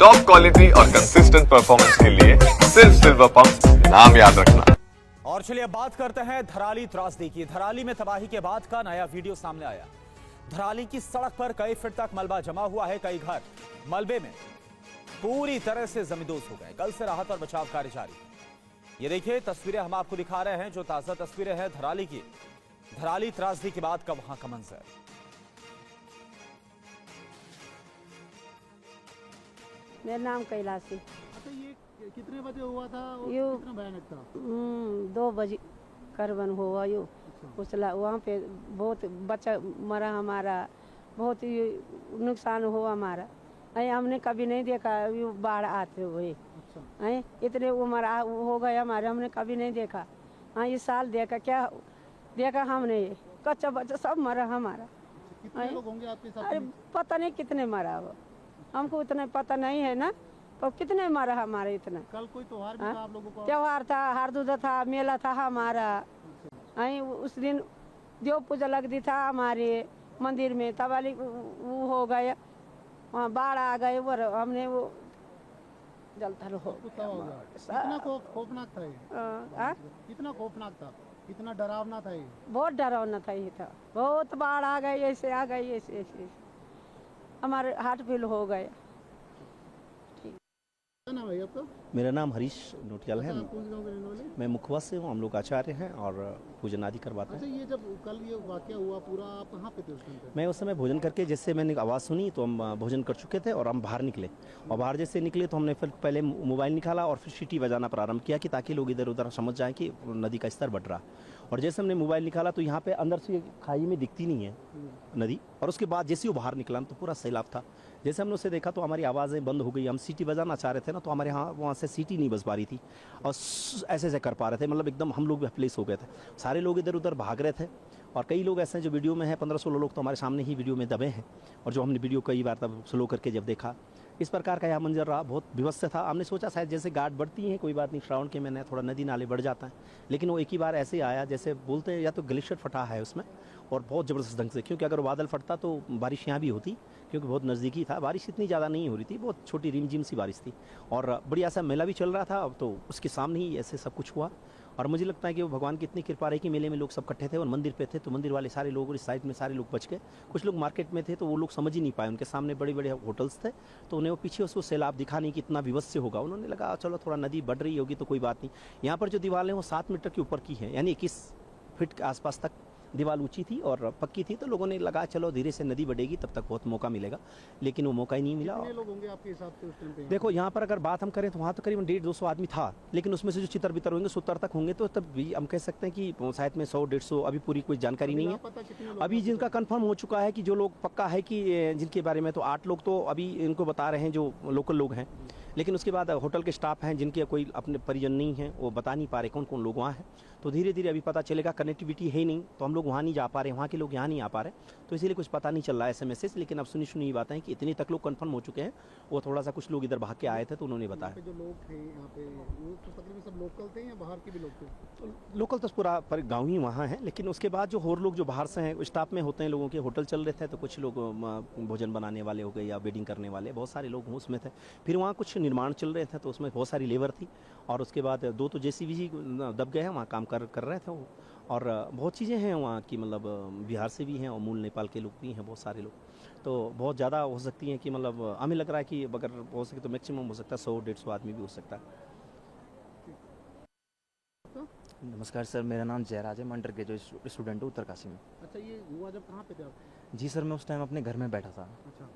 Top quality और consistent performance के लिए सिर्फ सिल्वर पंप नाम याद रखना। और चलिए बात करते हैं धराली त्रासदी की। धराली में तबाही के बाद का नया वीडियो सामने आया। धराली की सड़क पर कई फीट तक मलबा जमा हुआ है। कई घर मलबे में पूरी तरह से जमींदोज हो गए। कल से राहत और बचाव कार्य जारी। ये देखिए तस्वीरें हम आपको दिखा रहे हैं, जो ताजा तस्वीरें हैं धराली की। धराली त्रासदी के बाद का वहां का मंजर। मेरा नाम कैलाशी। अच्छा, ये कितने बजे हुआ था और यो कितना भयानक था? 2 बजे करबन हुआ यो। उसला वहाँ पे बहुत बच्चा मरा हमारा, बहुत नुकसान हुआ हमारा। हमने कभी नहीं देखा यो बाढ़ आते हुए। इतने उम्र हो गए हमारे, हमने कभी नहीं देखा। हाँ, इस साल देखा, क्या देखा हमने, कच्चा बच्चा सब मरा हमारा। कितने लोग होंगे आपके साथ? अरे पता नहीं कितने मरा वो, हमको उतना पता नहीं है ना, तो कितने मरा हमारे इतना। कल कोई त्योहार भी था आप लोगों को? त्योहार था, हरदुदा था, मेला था हमारा। उस दिन देव पूजा लगती था हमारे मंदिर में, तब वाली वो हो गया, वहाँ बाढ़ आ गए और हमने वो जलथल हो गया। कितना खौफनाक था ये? कितना खौफनाक था, कितना डरावना था ये? बहुत डरावना था ये था। बहुत बाढ़ आ गई, ऐसे आ गई, ऐसे ऐसे हमारे हार्ट फेल हो गए। क्या नाम है आपका? मेरा नाम हरीश नोटियाल है। कौन से गाँव के रहने वाले? मैं मुखवा से हूँ। हम लोग आचार्य हैं और पूजन आदि करवाते हैं। अच्छा, ये जब कल ये वाकया हुआ पूरा, आप कहाँ पे थे उस टाइम पे? मैं उस समय भोजन करके, जैसे मैंने आवाज़ सुनी तो हम भोजन कर चुके थे और हम बाहर निकले। और बाहर जैसे निकले तो हमने फिर पहले मोबाइल निकाला और फिर सीटी बजाना प्रारंभ किया कि ताकि लोग इधर उधर समझ जाएं कि नदी का स्तर बढ़ रहा। और जैसे हमने मोबाइल निकाला तो यहाँ पे अंदर से खाई में दिखती नहीं है नदी, और उसके बाद जैसे वो बाहर निकला तो पूरा सैलाब था। जैसे हमने उसे देखा तो हमारी आवाज़ें बंद हो गई। हम सीटी बजाना चाह रहे थे ना, तो हमारे यहाँ वहाँ से सीटी नहीं बज पा रही थी और ऐसे ऐसे कर पा रहे थे, मतलब एकदम हम लोग भी हेल्पलेस हो गए थे। सारे लोग इधर उधर भाग रहे थे और कई लोग ऐसे हैं जो वीडियो में हैं, 15-16 लोग तो हमारे सामने ही वीडियो में दबे हैं। और जो हमने वीडियो कई बार तब स्लो करके जब देखा, इस प्रकार का यह मंजर रहा, बहुत विवश था। हमने सोचा शायद जैसे घाट बढ़ती हैं, कोई बात नहीं, श्रावण के महीने थोड़ा नदी नाले बढ़ जाता है, लेकिन वो एक ही बार ऐसे आया जैसे बोलते हैं या तो ग्लेशियर फटा है उसमें, और बहुत ज़बरदस्त ढंग से। क्योंकि अगर बादल फटता तो बारिश यहाँ भी होती, क्योंकि बहुत नज़दीकी था। बारिश इतनी ज़्यादा नहीं हो रही थी, बहुत छोटी रिमझिम सी बारिश थी और बढ़िया सा मेला भी चल रहा था। अब तो उसके सामने ही ऐसे सब कुछ हुआ। और मुझे लगता है कि वो भगवान की इतनी कृपा रही कि मेले में लोग सब इकट्ठे थे और मंदिर पे थे, तो मंदिर वाले सारे लोग और इस साइड में सारे लोग बच गए। कुछ लोग मार्केट में थे तो वो लोग समझ ही नहीं पाए, उनके सामने बड़े बड़े होटल्स थे, तो उन्हें वो पीछे उसको सैलाब दिखा नहीं कि इतना विवश होगा। उन्होंने लगा चलो थोड़ा नदी बढ़ रही होगी तो कोई बात नहीं। यहाँ पर जो दीवारें हैं वो 7 मीटर के ऊपर की है, यानी 21 फीट के आसपास तक दीवार ऊंची थी और पक्की थी, तो लोगों ने लगा चलो धीरे से नदी बढ़ेगी तब तक बहुत मौका मिलेगा, लेकिन वो मौका ही नहीं मिला। कितने लोग होंगे आपके हिसाब से उस टाइम पे? देखो यहाँ पर अगर बात हम करें तो वहाँ तो करीबन 150-200 आदमी था, लेकिन उसमें से जो चितर बितर होंगे 70 तक होंगे, तो तब भी हम कह सकते हैं कि शायद में 100-150, अभी पूरी कोई जानकारी नहीं है। अभी जिनका कंफर्म हो चुका है कि जो लोग पक्का है कि जिनके बारे में, तो 8 लोग तो अभी इनको बता रहे हैं जो लोकल लोग हैं, लेकिन उसके बाद होटल के स्टाफ हैं जिनके कोई अपने परिजन नहीं हैं, वो बता नहीं पा रहे कौन कौन लोग वहाँ हैं। तो धीरे धीरे अभी पता चलेगा। कनेक्टिविटी है ही नहीं, तो हम लोग वहाँ नहीं जा पा रहे, वहाँ के लोग यहाँ नहीं आ पा रहे, तो इसीलिए कुछ पता नहीं चल रहा है ऐसे मैसेज। लेकिन अब सुनी बातें हैं कि इतने तक लोग कंफर्म हो चुके हैं। वो थोड़ा सा कुछ लोग इधर भाग के आए थे तो उन्होंने बताया। जो लोग थे यहाँ पे वो तो तकरीबन सब लोकल थे या बाहर के भी लोग थे? तो लोकल तो पूरा पर गाँव ही वहाँ है, लेकिन उसके बाद जो और लोग जो बाहर से हैं, स्टाफ में होते हैं लोगों के, होटल चल रहे थे तो कुछ लोग भोजन बनाने वाले हो गए या वेडिंग करने वाले, बहुत सारे लोग उसमें थे। फिर वहाँ कुछ निर्माण चल रहे थे तो उसमें बहुत सारी लेबर थी, और उसके बाद 2 तो JCB दब गए हैं, वहाँ काम कर रहे थे वो। और बहुत चीज़ें हैं वहाँ की, मतलब बिहार से भी हैं और मूल नेपाल के लोग भी हैं, बहुत सारे लोग। तो बहुत ज़्यादा हो सकती हैं कि मतलब हमें लग रहा है कि अगर हो सके तो मैक्सिमम हो सकता है 100-150 आदमी भी हो सकता है। नमस्कार सर, मेरा नाम जयराज है, मैं अंडर ग्रेजुएट स्टूडेंट हूँ उत्तरकाशी में। अच्छा, ये हुआ जब कहाँ पे थे आप? जी सर, मैं उस टाइम अपने घर में बैठा था। अच्छा।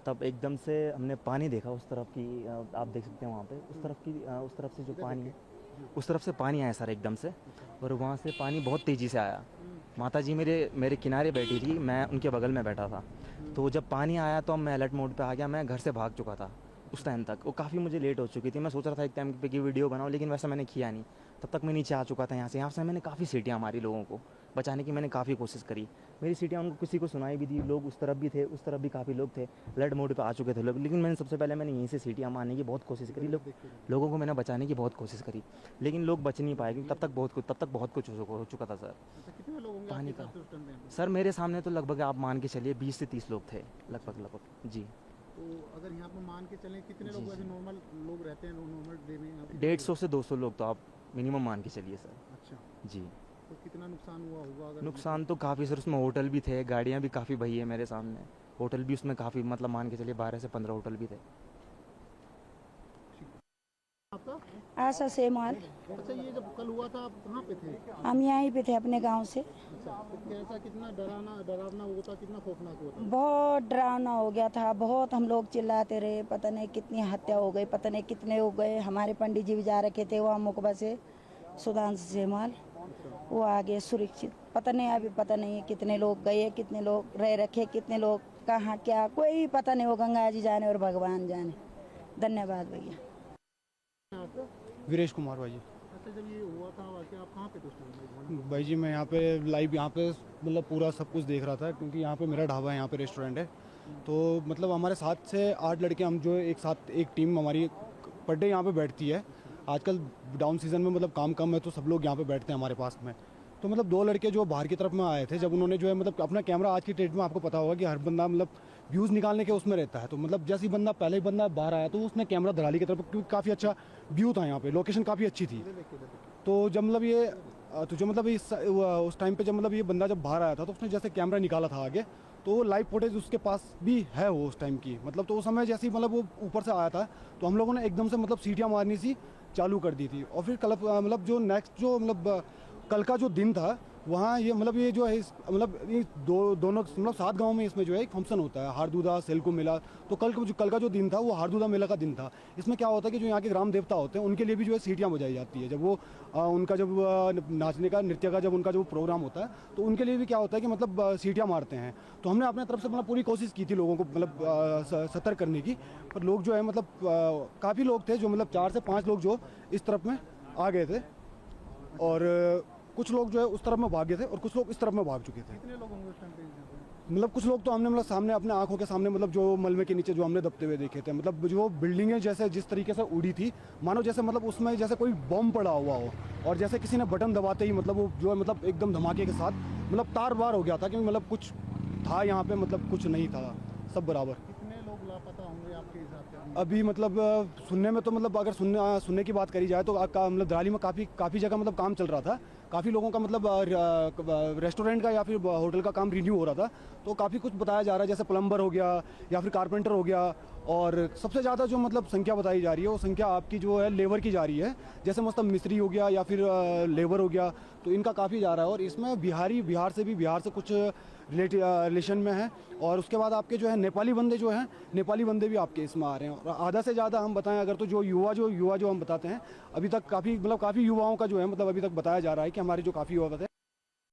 तब एकदम से हमने पानी देखा उस तरफ की, आप देख सकते हैं वहाँ पे उस तरफ से जो पानी है, उस तरफ से पानी आया सर एकदम से, और वहाँ से पानी बहुत तेज़ी से आया। माता जी मेरे किनारे बैठी थी, मैं उनके बगल में बैठा था। तो जब पानी आया तो मैं अलर्ट मोड पे आ गया, मैं घर से भाग चुका था उस टाइम तक। वो काफ़ी मुझे लेट हो चुकी थी, मैं सोच रहा था एक टाइम पे की वीडियो बनाऊँ, लेकिन वैसा मैंने किया नहीं। तब तक मैं नीचे आ चुका था। यहाँ से मैंने काफ़ी सीटियाँ मारी, लोगों को बचाने की मैंने काफ़ी कोशिश करी। मेरी सीटियाँ उनको किसी को सुनाई भी दी, लोग उस तरफ भी थे, उस तरफ भी काफ़ी लोग थे, अलर्ट मोड पे आ चुके थे लोग। लेकिन मैंने सबसे पहले यहीं से सीटियाँ मारने की बहुत कोशिश करी, लोगों को मैंने बचाने की बहुत कोशिश करी, लेकिन लोग बच नहीं पाए, क्योंकि तब तक बहुत कुछ हो चुका था सर। कितने लोग होंगे पानी का सर मेरे सामने तो लगभग आप मान के चलिए 20 से 30 लोग थे लगभग जी। तो अगर यहाँ पे मान के चलें कितने लोग वैसे नॉर्मल लोग रहते हैं नॉर्मल डे में यहाँ पे? 150 से 200 लोग तो आप मिनिमम मान के चलिए सर। अच्छा, जी। तो कितना नुकसान हुआ होगा अगर? नुकसान तो काफ़ी सर, उसमें होटल भी थे, गाड़ियाँ भी काफ़ी भई है मेरे सामने, होटल भी उसमें काफ़ी मतलब मान के चलिए 12 से 15 होटल भी थे। आपका? आशा सेमाल। अच्छा, ये जब कल हुआ था आप कहाँ पे थे? हम यहीं पे थे अपने गांव से। अच्छा, तो कैसा, कितना डरावना हुआ था, कितना खौफनाक हुआ था? बहुत डरावना हो गया था, बहुत हम लोग चिल्लाते रहे, पता नहीं कितनी हत्या हो गई, पता नहीं कितने हो गए। हमारे पंडित जी भी जा रखे थे वहाँ मुकबा से, सुधांशु सेमाल, वो आगे सुरक्षित। पता नहीं अभी पता नहीं है कितने लोग गए, कितने लोग रह रखे, कितने लोग कहाँ क्या, कोई पता नहीं। वो गंगा जी जाने और भगवान जाने। धन्यवाद भैया। आपका? वीरेश कुमार भाई जी। अच्छा, जब ये हुआ था वाकया आप कहाँ पे थे उस टाइम? भाई जी मैं यहाँ पे लाइव यहाँ पे मतलब पूरा सब कुछ देख रहा था, क्योंकि यहाँ पे मेरा ढाबा है, यहाँ पे रेस्टोरेंट है। तो मतलब हमारे 7 से 8 लड़के हम जो एक साथ, एक टीम हमारी पर डे यहाँ पे बैठती है। आजकल डाउन सीजन में मतलब काम कम है तो सब लोग यहाँ पे बैठते हैं हमारे पास में। तो मतलब 2 लड़के जो बाहर की तरफ में आए थे, जब उन्होंने जो है मतलब अपना कैमरा, आज की डेट में आपको पता होगा कि हर बंदा मतलब व्यूज़ निकालने के उसमें रहता है। तो मतलब जैसे ही बंदा, पहले ही बंदा बाहर आया तो उसने कैमरा धराली की तरफ, क्योंकि काफ़ी अच्छा व्यू था यहाँ पे, लोकेशन काफ़ी अच्छी थी। तो जब मतलब ये तो जो मतलब उस टाइम पे जब मतलब ये बंदा जब बाहर आया था तो उसने जैसे कैमरा निकाला था आगे, तो वो लाइव फुटेज उसके पास भी है वो उस टाइम की। मतलब तो उस समय जैसे ही मतलब वो ऊपर से आया था तो हम लोगों ने एकदम से मतलब सीटियाँ मारनी सी चालू कर दी थी। और फिर कल मतलब जो नेक्स्ट जो मतलब कल का जो दिन था, वहाँ ये मतलब ये जो है मतलब ये दोनों मतलब 7 गांव में इसमें जो है एक फंक्शन होता है, हारदूदा सेल को मेला। तो कल का जो दिन था वो हारदूदा मेला का दिन था। इसमें क्या होता है कि जो यहाँ के ग्राम देवता होते हैं उनके लिए भी जो है सीटियाँ बजाई जाती है। जब वो उनका जब नाचने का, नृत्य का जब उनका जो प्रोग्राम होता है तो उनके लिए भी क्या होता है कि मतलब सीटियाँ मारते हैं। तो हमने अपने तरफ से मतलब पूरी कोशिश की थी लोगों को मतलब सतर्क करने की, पर लोग जो है मतलब काफ़ी लोग थे जो मतलब 4 से 5 लोग जो इस तरफ में आ गए थे, और कुछ लोग जो है उस तरफ में भागे थे और कुछ लोग इस तरफ में भाग चुके थे। कितने लोग होंगे उस टाइम पे? मतलब कुछ लोग तो हमने मतलब सामने अपने आंखों के सामने मतलब जो मलबे के नीचे जो हमने दबते हुए देखे थे। मतलब जो बिल्डिंगें जैसे जिस तरीके से उड़ी थी, मानो जैसे मतलब उसमें जैसे कोई बॉम्ब पड़ा हुआ हो, और जैसे किसी ने बटन दबाते ही मतलब वो जो है मतलब एकदम धमाके के साथ मतलब तार बार हो गया था कि मतलब कुछ था यहाँ पे, मतलब कुछ नहीं था, सब बराबर। कितने लोग लापता होंगे आपके हिसाब से? अभी मतलब सुनने में तो मतलब अगर सुनने की बात करी जाए तो मतलब दराली में काफ़ी जगह मतलब काम चल रहा था। काफ़ी लोगों का मतलब रेस्टोरेंट का या फिर होटल का काम रिन्यू हो रहा था। तो काफ़ी कुछ बताया जा रहा है, जैसे प्लम्बर हो गया या फिर कारपेंटर हो गया। और सबसे ज़्यादा जो मतलब संख्या बताई जा रही है वो संख्या आपकी जो है लेबर की जा रही है। जैसे मतलब मिस्त्री हो गया या फिर लेबर हो गया, तो इनका काफ़ी जा रहा है। और इसमें बिहार से कुछ रिलेशन में है। और उसके बाद आपके जो है नेपाली बंदे भी आपके इसमें आ रहे हैं। और आधा से ज़्यादा हम बताएं अगर तो जो युवा जो हम बताते हैं, अभी तक काफ़ी युवाओं का जो है मतलब अभी तक बताया जा रहा है कि हमारे जो काफ़ी युवा बताए